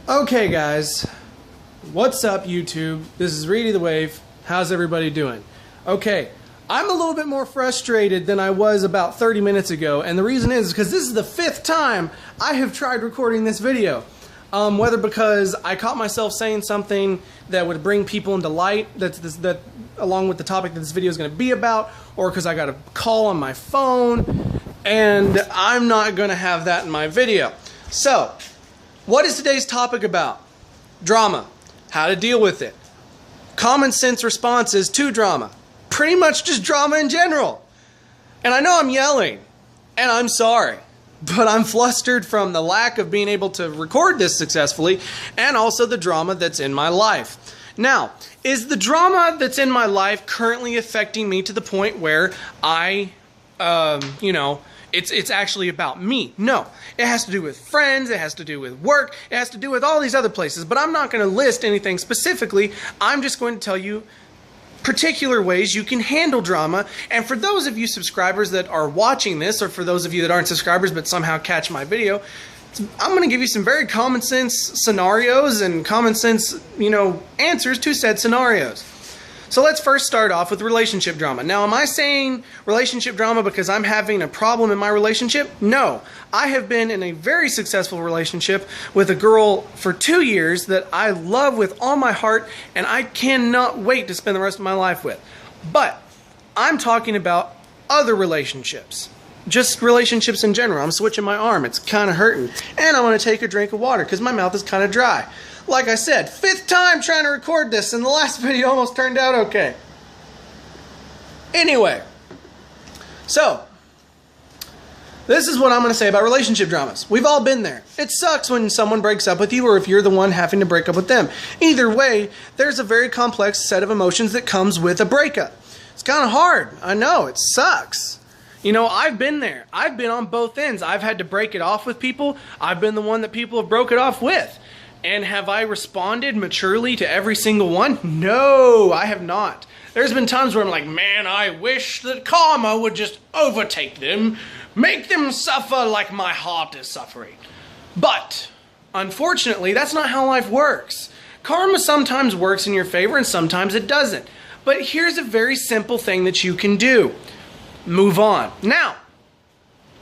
Okay guys, what's up YouTube? This is Reedy the Wave. How's everybody doing? Okay, I'm a little bit more frustrated than I was about 30 minutes ago, and the reason is because this is the 5th time I have tried recording this video. Whether because I caught myself saying something that would bring people into light that along with the topic that this video is going to be about, or because I got a call on my phone, and I'm not going to have that in my video. So, what is today's topic about? Drama. How to deal with it. Common sense responses to drama. Pretty much just drama in general. And I know I'm yelling, and I'm sorry, but I'm flustered from the lack of being able to record this successfully, and also the drama that's in my life. Now, is the drama that's in my life currently affecting me to the point where it's actually about me? No. It has to do with friends, it has to do with work, it has to do with all these other places, but I'm not going to list anything specifically. I'm just going to tell you particular ways you can handle drama. And for those of you subscribers that are watching this, or for those of you that aren't subscribers but somehow catch my video, I'm going to give you some very common sense scenarios and common sense, answers to said scenarios. So let's first start off with relationship drama. Now, am I saying relationship drama because I'm having a problem in my relationship? No. I have been in a very successful relationship with a girl for 2 years that I love with all my heart, and I cannot wait to spend the rest of my life with. But I'm talking about other relationships. Just relationships in general. I'm switching my arm. It's kind of hurting. And I want to take a drink of water because my mouth is kind of dry. Like I said, 5th time trying to record this, and the last video almost turned out okay. Anyway, so this is what I'm going to say about relationship dramas. We've all been there. It sucks when someone breaks up with you, or if you're the one having to break up with them. Either way, there's a very complex set of emotions that comes with a breakup. It's kind of hard. I know, it sucks. I've been there. I've been on both ends. I've had to break it off with people. I've been the one that people have broke it off with. And have I responded maturely to every single one? No, I have not. There's been times where I'm like, man, I wish that karma would just overtake them, make them suffer like my heart is suffering. But, unfortunately, that's not how life works. Karma sometimes works in your favor and sometimes it doesn't. But here's a very simple thing that you can do. Move on. Now,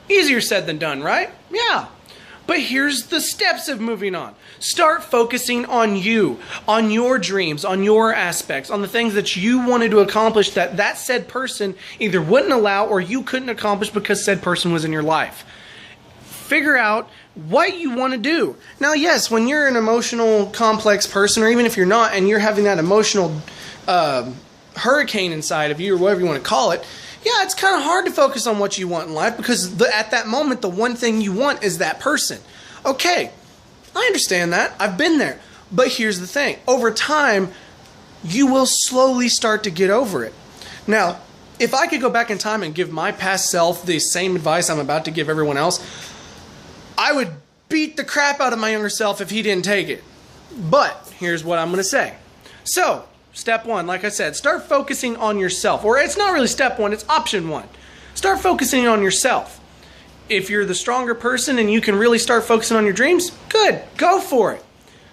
easier said than done, right? Yeah. But here's the steps of moving on. Start focusing on you, on your dreams, on your aspects, on the things that you wanted to accomplish that said person either wouldn't allow or you couldn't accomplish because said person was in your life. Figure out what you want to do. Now, yes, when you're an emotional, complex person, or even if you're not, and you're having that emotional hurricane inside of you, or whatever you want to call it, yeah, it's kind of hard to focus on what you want in life because at that moment, the one thing you want is that person. Okay, I understand that. I've been there. But here's the thing. Over time, you will slowly start to get over it. Now, if I could go back in time and give my past self the same advice I'm about to give everyone else, I would beat the crap out of my younger self if he didn't take it. But here's what I'm going to say. So, step 1, like I said, start focusing on yourself. Or it's not really step 1, it's option 1. Start focusing on yourself. If you're the stronger person and you can really start focusing on your dreams, good, go for it.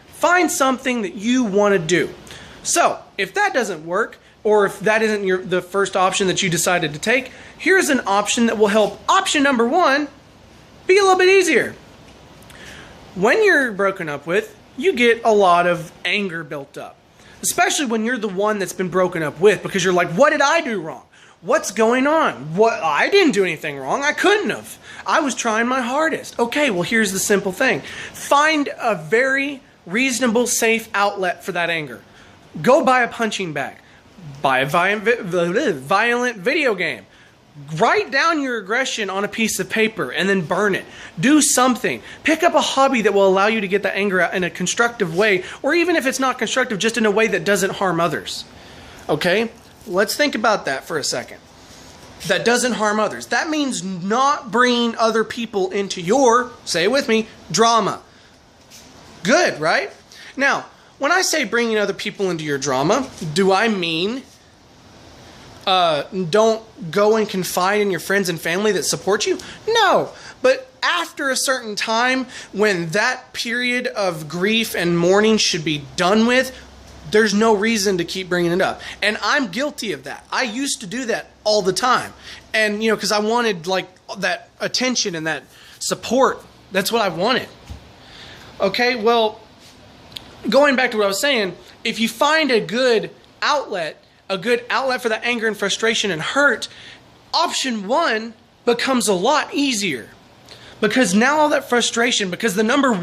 Find something that you want to do. So, if that doesn't work, or if that isn't the first option that you decided to take, here's an option that will help option number 1 be a little bit easier. When you're broken up with, you get a lot of anger built up. Especially when you're the one that's been broken up with, because you're like, what did I do wrong? What's going on? I didn't do anything wrong. I couldn't have. I was trying my hardest. Okay, well, here's the simple thing. Find a very reasonable, safe outlet for that anger. Go buy a punching bag. Buy a violent video game. Write down your aggression on a piece of paper and then burn it. Do something. Pick up a hobby that will allow you to get that anger out in a constructive way, or even if it's not constructive, just in a way that doesn't harm others. Okay? Let's think about that for a second. That doesn't harm others. That means not bringing other people into your, say it with me, drama. Good, right? Now, when I say bringing other people into your drama, do I mean don't go and confide in your friends and family that support you? No. But after a certain time, when that period of grief and mourning should be done with, there's no reason to keep bringing it up. And I'm guilty of that. I used to do that all the time. And, you know, because I wanted, like, that attention and that support. That's what I wanted. Okay, well, going back to what I was saying, if you find a good outlet for that anger and frustration and hurt, option one becomes a lot easier. Because now all that frustration, because the number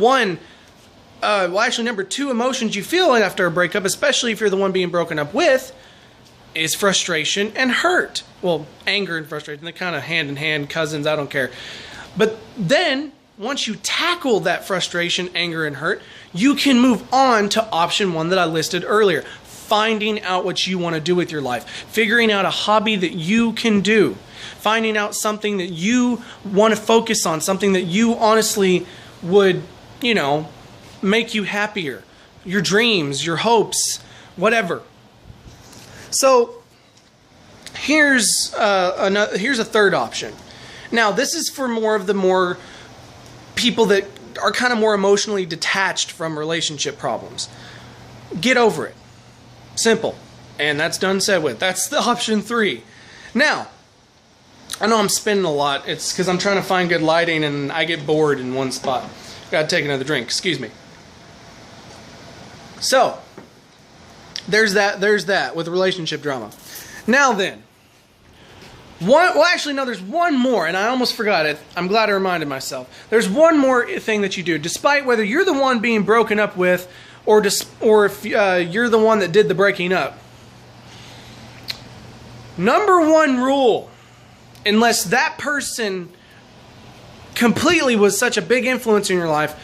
two emotions you feel after a breakup, especially if you're the one being broken up with, is frustration and hurt. Well, anger and frustration, they're kind of hand in hand, cousins, I don't care. But then, once you tackle that frustration, anger, and hurt, you can move on to option one that I listed earlier. Finding out what you want to do with your life. Figuring out a hobby that you can do. Finding out something that you want to focus on. Something that you honestly would, you know, make you happier. Your dreams, your hopes, whatever. So, here's a third option. Now, this is for more people that are kind of more emotionally detached from relationship problems. Get over it. Simple. And that's done said with. That's the option 3. Now, I know I'm spinning a lot. It's because I'm trying to find good lighting and I get bored in one spot. Gotta take another drink. Excuse me. So, there's that with relationship drama. Now then, there's one more, and I almost forgot it. I'm glad I reminded myself. There's one more thing that you do, despite whether you're the one being broken up with, or if you're the one that did the breaking up. Number one rule, unless that person completely was such a big influence in your life,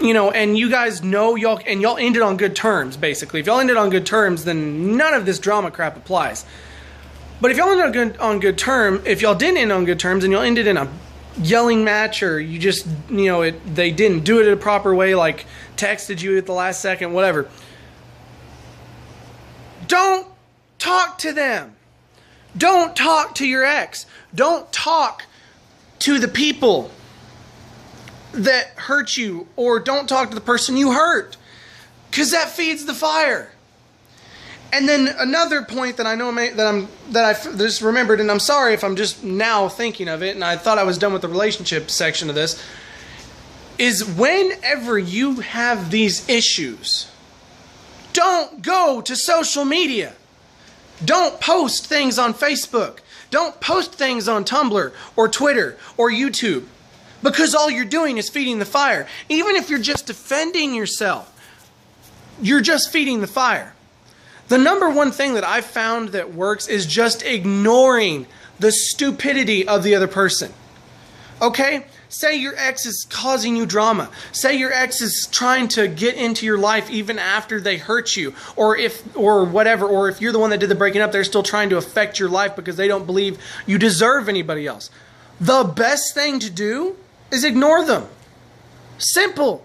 you know, and you guys know y'all ended on good terms, basically. If y'all ended on good terms, then none of this drama crap applies. But if y'all ended on good terms, if y'all didn't end on good terms and y'all ended in a yelling match, or you just, you know, they didn't do it in a proper way, like texted you at the last second, whatever, don't talk to them. Don't talk to your ex. Don't talk to the people that hurt you, or don't talk to the person you hurt, because that feeds the fire. And then another point that I know that I just remembered, and I'm sorry if I'm just now thinking of it, and I thought I was done with the relationship section of this, is whenever you have these issues, don't go to social media. Don't post things on Facebook. Don't post things on Tumblr or Twitter or YouTube, because all you're doing is feeding the fire. Even if you're just defending yourself, you're just feeding the fire. The number one thing that I've found that works is just ignoring the stupidity of the other person. Okay? Say your ex is causing you drama. Say your ex is trying to get into your life even after they hurt you. Or if you're the one that did the breaking up, they're still trying to affect your life because they don't believe you deserve anybody else. The best thing to do is ignore them. Simple.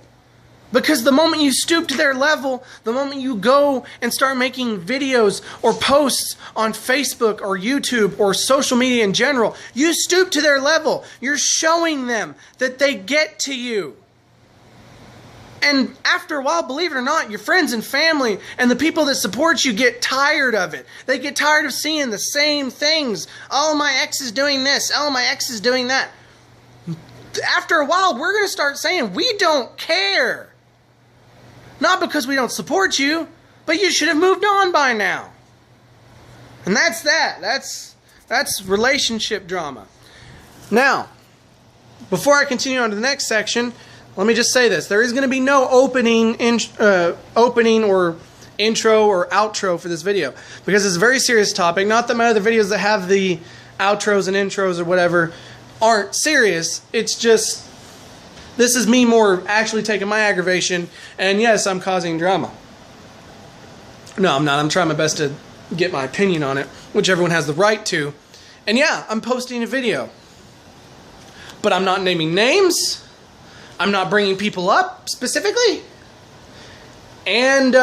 Because the moment you stoop to their level, the moment you go and start making videos or posts on Facebook or YouTube or social media in general, you stoop to their level. You're showing them that they get to you. And after a while, believe it or not, your friends and family and the people that support you get tired of it. They get tired of seeing the same things. Oh, my ex is doing this. Oh, my ex is doing that. After a while, we're going to start saying, we don't care. Not because we don't support you, but you should have moved on by now. And that's that. That's relationship drama. Now, before I continue on to the next section, let me just say this. There is going to be no opening or intro or outro for this video, because it's a very serious topic. Not that my other videos that have the outros and intros or whatever aren't serious. It's just, this is me more actually taking my aggravation, and yes, I'm causing drama. No, I'm not. I'm trying my best to get my opinion on it, which everyone has the right to. And yeah, I'm posting a video. But I'm not naming names. I'm not bringing people up specifically. And,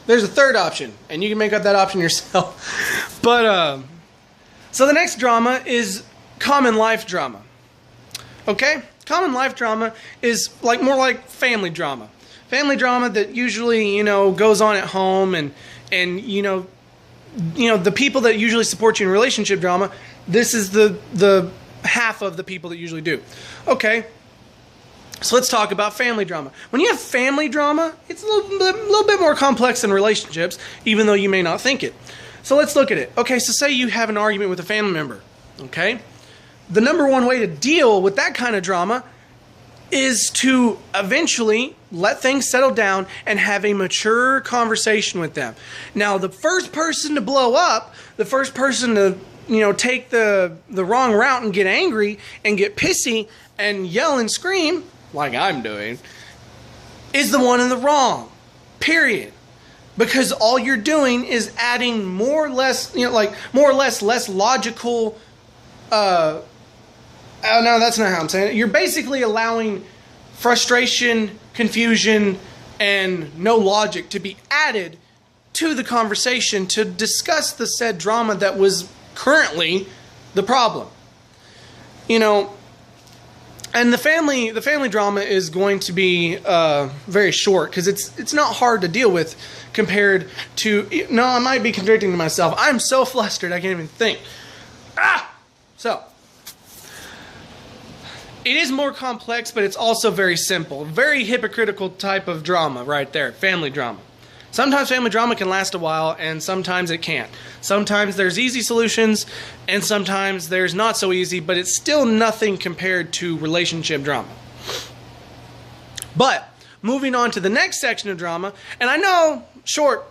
there's a third option, and you can make up that option yourself. But, so the next drama is common life drama. Okay? Common life drama is like more like family drama. Family drama that usually, you know, goes on at home, and you know, the people that usually support you in relationship drama, this is the half of the people that usually do. Okay, so let's talk about family drama. When you have family drama, it's a little bit more complex than relationships, even though you may not think it. So let's look at it. Okay, so say you have an argument with a family member. Okay, the number one way to deal with that kind of drama is to eventually let things settle down and have a mature conversation with them. Now, the first person to blow up, the first person to, you know, take the wrong route and get angry and get pissy and yell and scream, like I'm doing, is the one in the wrong. Period. Because all you're doing is adding more or less, you know, like more or less logical. Oh, no, that's not how I'm saying it. You're basically allowing frustration, confusion, and no logic to be added to the conversation to discuss the said drama that was currently the problem. You know, and the family drama is going to be very short because it's not hard to deal with compared to... No, I might be contradicting myself. I'm so flustered I can't even think. So... it is more complex, but it's also very simple. Very hypocritical type of drama right there, family drama. Sometimes family drama can last a while, and sometimes it can't. Sometimes there's easy solutions, and sometimes there's not so easy, but it's still nothing compared to relationship drama. But, moving on to the next section of drama, and I know, short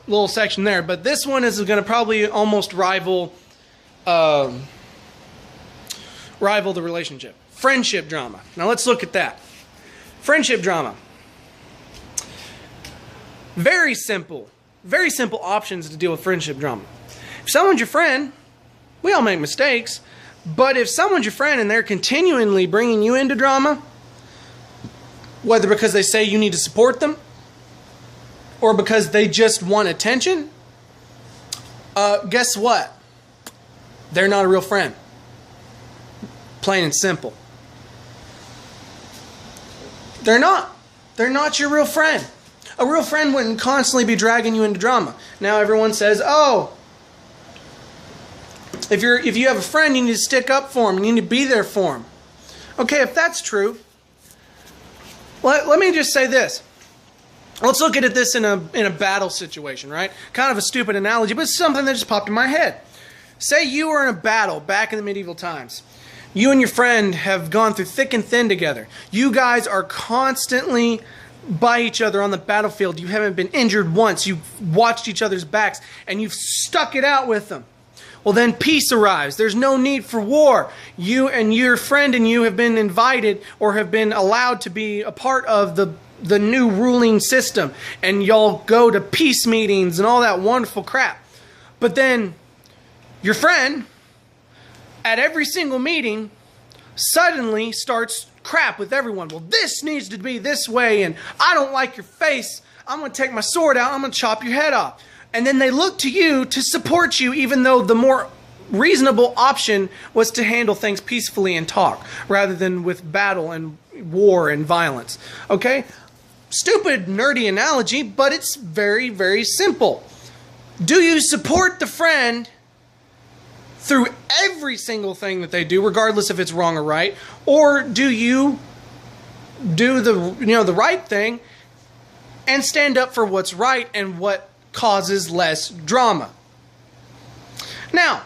little section there, but this one is going to probably almost rival the relationship. Friendship drama. Now let's look at that. Friendship drama. Very simple options to deal with friendship drama. If someone's your friend, we all make mistakes, but if someone's your friend and they're continually bringing you into drama, whether because they say you need to support them or because they just want attention, guess what? They're not a real friend. Plain and simple. They're not. They're not your real friend. A real friend wouldn't constantly be dragging you into drama. Now everyone says, oh, if you have a friend, you need to stick up for him. You need to be there for him. Okay, if that's true, let me just say this. Let's look at this in a battle situation, right? Kind of a stupid analogy, but it's something that just popped in my head. Say you were in a battle back in the medieval times. You and your friend have gone through thick and thin together. You guys are constantly by each other on the battlefield. You haven't been injured once. You've watched each other's backs, and you've stuck it out with them. Well, then peace arrives. There's no need for war. You and your friend and you have been invited or have been allowed to be a part of the new ruling system, and y'all go to peace meetings and all that wonderful crap. But then your friend, at every single meeting, suddenly starts crap with everyone. Well, this needs to be this way, and I don't like your face. I'm going to take my sword out. I'm going to chop your head off. And then they look to you to support you, even though the more reasonable option was to handle things peacefully and talk, rather than with battle and war and violence. Okay? Stupid, nerdy analogy, but it's very, very simple. Do you support the friend through every single thing that they do, regardless if it's wrong or right, or do you do the right thing and stand up for what's right and what causes less drama? Now,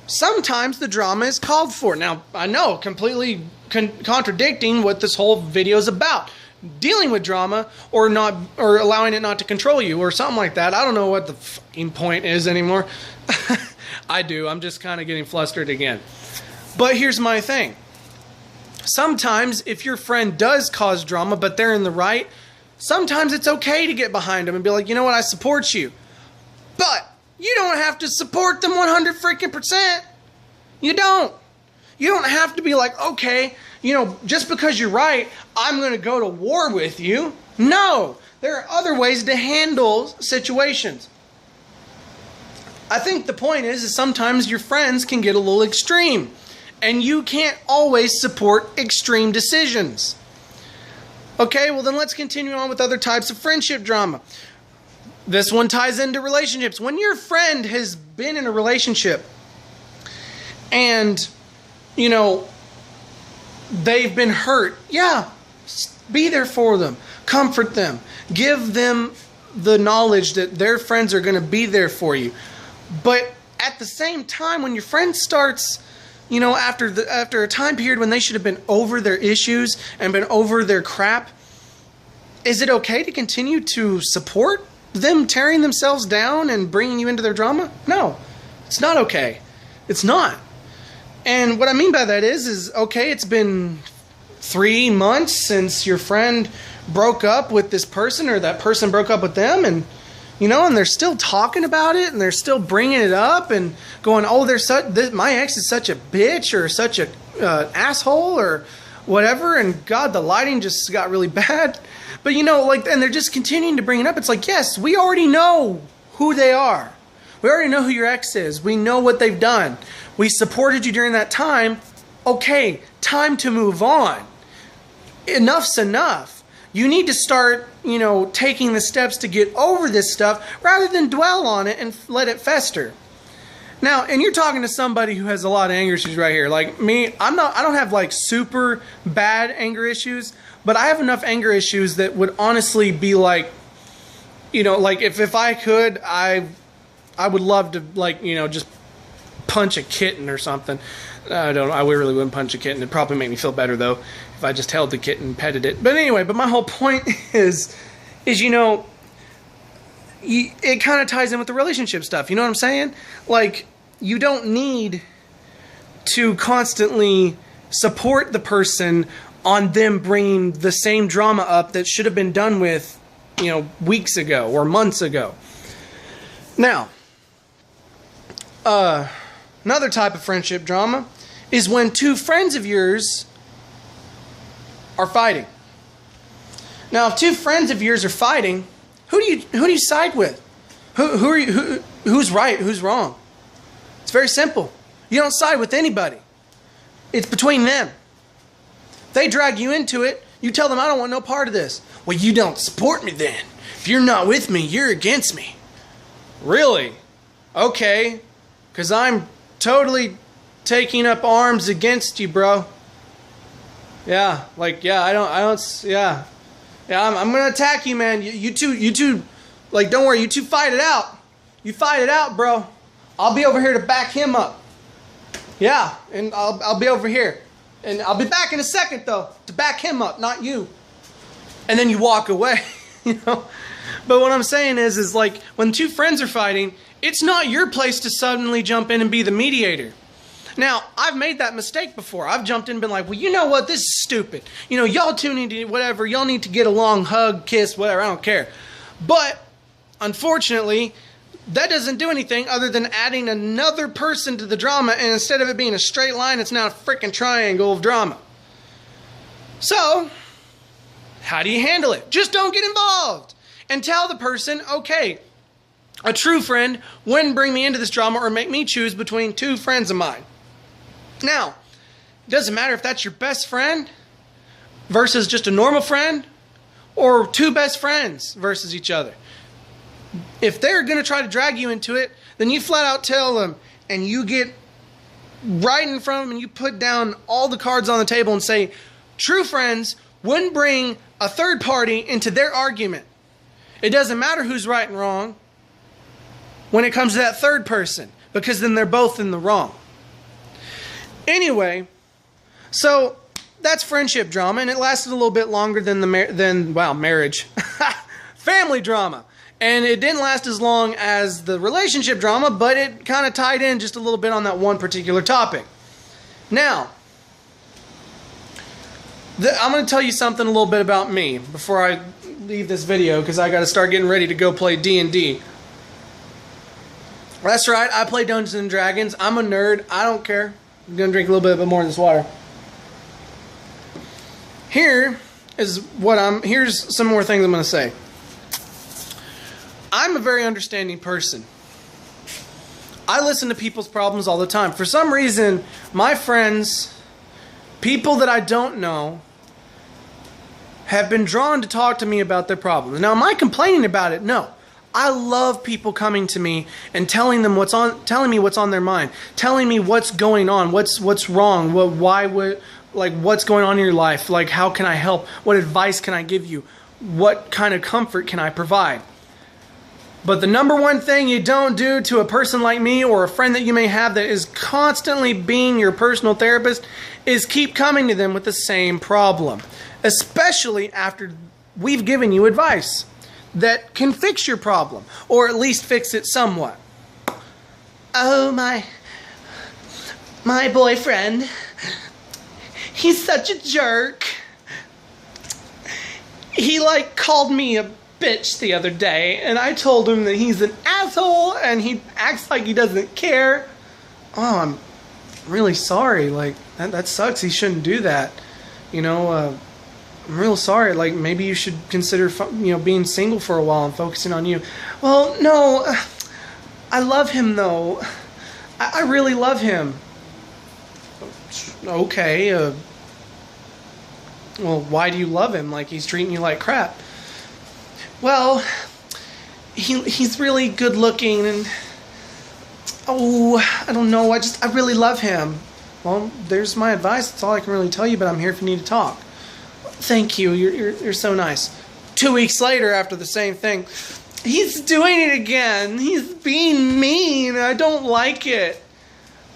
sometimes the drama is called for. Now, I know, completely contradicting what this whole video is about. Dealing with drama or allowing it not to control you or something like that. I don't know what the fucking point is anymore. I do. I'm just kind of getting flustered again. But here's my thing. Sometimes if your friend does cause drama, but they're in the right, sometimes it's okay to get behind them and be like, you know what, I support you. But you don't have to support them 100%. You don't. You don't have to be like, okay, you know, just because you're right, I'm going to go to war with you. No, there are other ways to handle situations. I think the point is sometimes your friends can get a little extreme, and you can't always support extreme decisions. Okay, well then let's continue on with other types of friendship drama. This one ties into relationships. When your friend has been in a relationship and, you know, they've been hurt, yeah, be there for them. Comfort them. Give them the knowledge that their friends are going to be there for you. But at the same time, when your friend starts, you know, after a time period when they should have been over their issues and been over their crap, is it okay to continue to support them tearing themselves down and bringing you into their drama? No, it's not okay. It's not. And what I mean by that is okay, it's been 3 months since your friend broke up with this person, or that person broke up with them, and you know, and they're still talking about it, and they're still bringing it up and going, oh, my ex is such a bitch, or such a asshole, or whatever, and God, the lighting just got really bad. But you know, like, and they're just continuing to bring it up. It's like, yes, we already know who they are. We already know who your ex is. We know what they've done. We supported you during that time. Okay, time to move on. Enough's enough. You need to start, you know, taking the steps to get over this stuff rather than dwell on it and let it fester. Now, and you're talking to somebody who has a lot of anger issues right here. Like me, I don't have like super bad anger issues, but I have enough anger issues that would honestly be like, you know, like if I could, I would love to, like, you know, just punch a kitten or something. I really wouldn't punch a kitten. It'd probably make me feel better though if I just held the kitten and petted it. But anyway, but my whole point is you know, it kind of ties in with the relationship stuff. You know what I'm saying? Like, you don't need to constantly support the person on them bringing the same drama up that should have been done with, you know, weeks ago or months ago. Now, another type of friendship drama is when two friends of yours are fighting. Now, if two friends of yours are fighting, who do you side with? Who's right? Who's wrong? It's very simple. You don't side with anybody. It's between them. They drag you into it. You tell them, I don't want no part of this. Well, you don't support me then. If you're not with me, you're against me. Really? Okay. Because I'm totally taking up arms against you, bro. Yeah, like, yeah, yeah. Yeah, I'm going to attack you, man. You two, like, don't worry. You two fight it out. You fight it out, bro. I'll be over here to back him up. Yeah, and I'll be over here. And I'll be back in a second, though, to back him up, not you. And then you walk away, you know. But what I'm saying is like, when two friends are fighting, it's not your place to suddenly jump in and be the mediator. Now, I've made that mistake before. I've jumped in and been like, well, you know what? This is stupid. You know, y'all two need to, whatever. Y'all need to get along, hug, kiss, whatever. I don't care. But, unfortunately, that doesn't do anything other than adding another person to the drama. And instead of it being a straight line, it's now a freaking triangle of drama. So, how do you handle it? Just don't get involved. And tell the person, okay, a true friend wouldn't bring me into this drama or make me choose between two friends of mine. Now, it doesn't matter if that's your best friend versus just a normal friend, or two best friends versus each other. If they're going to try to drag you into it, then you flat out tell them, and you get right in front of them and you put down all the cards on the table and say, true friends wouldn't bring a third party into their argument. It doesn't matter who's right and wrong when it comes to that third person, because then they're both in the wrong. Anyway, so that's friendship drama, and it lasted a little bit longer than marriage. Family drama. And it didn't last as long as the relationship drama, but it kind of tied in just a little bit on that one particular topic. Now, I'm going to tell you something a little bit about me before I leave this video, because I got to start getting ready to go play D&D. That's right, I play Dungeons & Dragons. I'm a nerd. I don't care. I'm going to drink a little bit more of this water. Here here's some more things I'm going to say. I'm a very understanding person. I listen to people's problems all the time. For some reason, my friends, people that I don't know, have been drawn to talk to me about their problems. Now, am I complaining about it? No. I love people coming to me and telling me what's on their mind, telling me what's going on, what's wrong, what's going on in your life, like how can I help, what advice can I give you, what kind of comfort can I provide. But the number one thing you don't do to a person like me or a friend that you may have that is constantly being your personal therapist is keep coming to them with the same problem, especially after we've given you advice that can fix your problem, or at least fix it somewhat. Oh, my boyfriend, he's such a jerk. He called me a bitch the other day, and I told him that he's an asshole, and he acts like he doesn't care. Oh, I'm really sorry. That sucks. He shouldn't do that. I'm real sorry. Maybe you should consider, being single for a while and focusing on you. Well, no, I love him though. I really love him. Okay. Well, why do you love him? He's treating you like crap. Well, he's really good looking, and I don't know. I really love him. Well, there's my advice. That's all I can really tell you. But I'm here if you need to talk. Thank you. You're so nice. 2 weeks later, after the same thing, he's doing it again. He's being mean. I don't like it.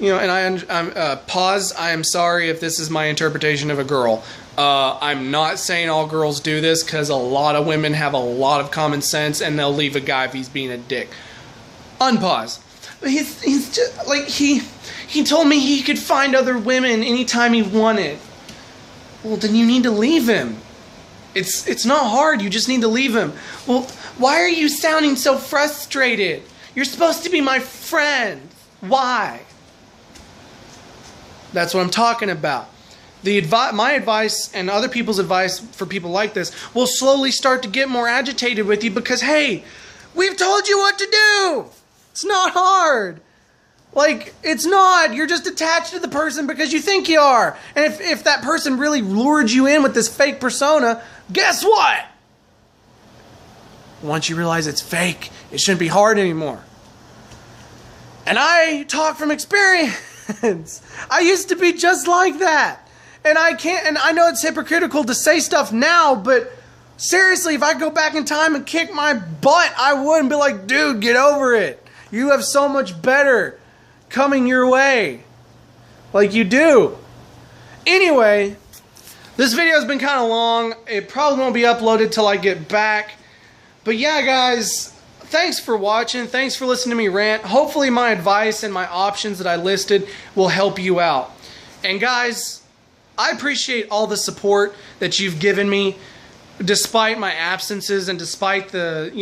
And I'm pause. I am sorry if this is my interpretation of a girl. I'm not saying all girls do this, because a lot of women have a lot of common sense and they'll leave a guy if he's being a dick. Unpause. But he's just he told me he could find other women anytime he wanted. Well, then you need to leave him. It's not hard. You just need to leave him. Well, why are you sounding so frustrated? You're supposed to be my friend. Why? That's what I'm talking about. My advice and other people's advice for people like this will slowly start to get more agitated with you because, hey, we've told you what to do. It's not hard. It's not. You're just attached to the person because you think you are. And if that person really lured you in with this fake persona, guess what? Once you realize it's fake, it shouldn't be hard anymore. And I talk from experience. I used to be just like that. And I know it's hypocritical to say stuff now, but seriously, if I go back in time and kick my butt, I would and be like, dude, get over it. You have so much better coming your way. Like you do. Anyway, this video has been kind of long. It probably won't be uploaded till I get back. But yeah, guys, thanks for watching. Thanks for listening to me rant. Hopefully my advice and my options that I listed will help you out. And guys, I appreciate all the support that you've given me despite my absences and despite the,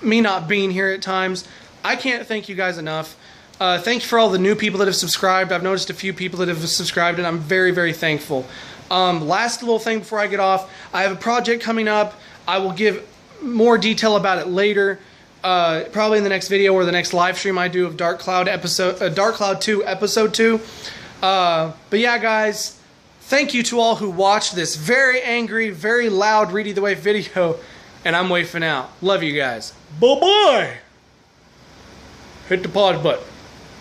me not being here at times. I can't thank you guys enough. Thank you for all the new people that have subscribed. I've noticed a few people that have subscribed, and I'm very, very thankful. Last little thing before I get off, I have a project coming up. I will give more detail about it later, probably in the next video or the next live stream I do of Dark Cloud 2, episode 2. But yeah, guys, thank you to all who watched this very angry, very loud Reedy the Wave video, and I'm wafing out. Love you guys. Bye-bye. Hit the pause button.